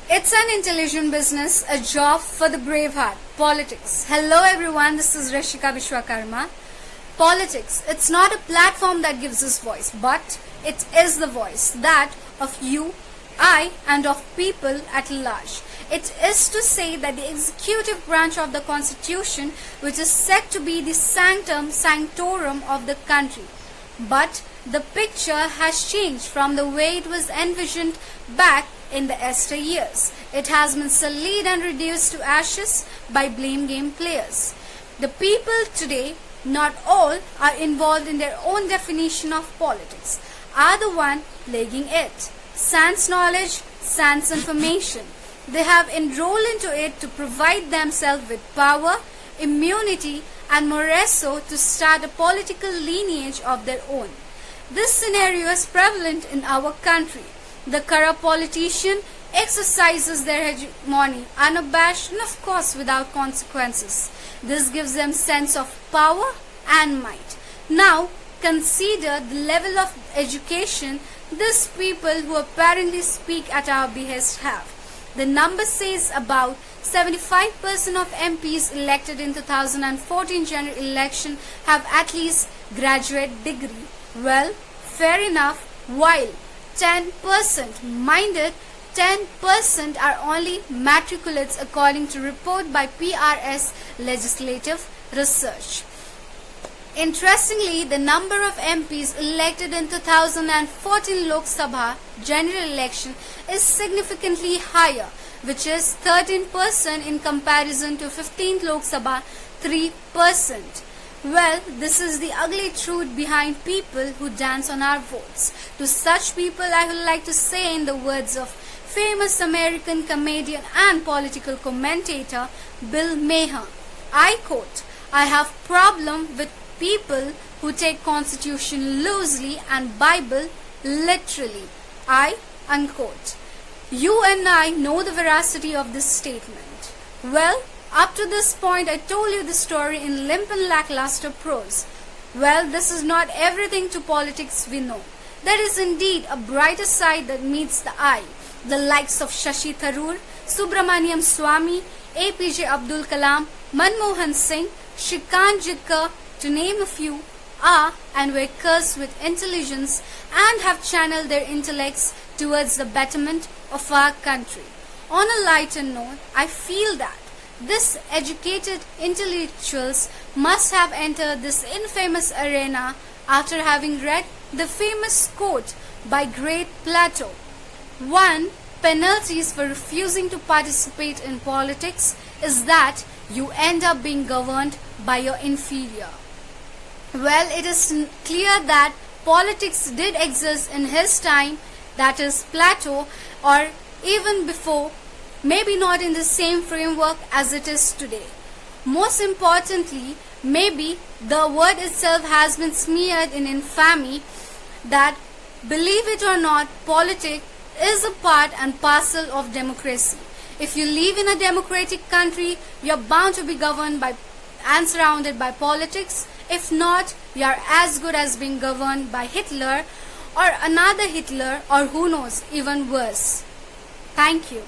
It's an intelligent business, a job for the brave heart. Politics. Hello everyone, this is Rishika Vishwakarma. Politics. It's not a platform that gives us voice, but it is the voice that of you, I, and of people at large. It is to say that the executive branch of the Constitution, which is said to be the sanctum sanctorum of the country. But the picture has changed from the way it was envisioned back in the Esther years. It has been sullied and reduced to ashes by blame game players. The people today, not all, are involved in their own definition of politics, are the one plaguing it. Sans knowledge, sans information. They have enrolled into it to provide themselves with power, immunity, and more so to start a political lineage of their own. This scenario is prevalent in our country. The corrupt politician exercises their hegemony unabashed and of course without consequences. This gives them sense of power and might. Now consider the level of education these people who apparently speak at our behest have. The number says about 75% of MPs elected in 2014 general election have at least graduate degree. Well, fair enough, while 10%, minded, 10% are only matriculates according to report by PRS Legislative Research. Interestingly, the number of MPs elected in 2014 Lok Sabha general election is significantly higher, which is 13% in comparison to 15th Lok Sabha 3%. Well, this is the ugly truth behind people who dance on our votes. To such people, I would like to say in the words of famous American comedian and political commentator Bill Maher, I quote, "I have problem with people who take Constitution loosely and Bible literally." I unquote. You and I know the veracity of this statement. Well, up to this point, I told you the story in limp and lackluster prose. Well, this is not everything to politics we know. There is indeed a brighter side that meets the eye. The likes of Shashi Tharoor, Subramaniam Swamy, APJ Abdul Kalam, Manmohan Singh, Shrikant Jitkar, to name a few, are and were cursed with intelligence and have channeled their intellects towards the betterment of our country. On a lighter note, I feel that these educated intellectuals must have entered this infamous arena after having read the famous quote by great Plato. One penalties for refusing to participate in politics is that you end up being governed by your inferior. Well, it is clear that politics did exist in his time, that is Plato, or even before, maybe not in the same framework as it is today. Most importantly, maybe the word itself has been smeared in infamy that, believe it or not, politics is a part and parcel of democracy. If you live in a democratic country, you are bound to be governed by and surrounded by politics. If not, you are as good as being governed by Hitler or another Hitler, or who knows, even worse. Thank you.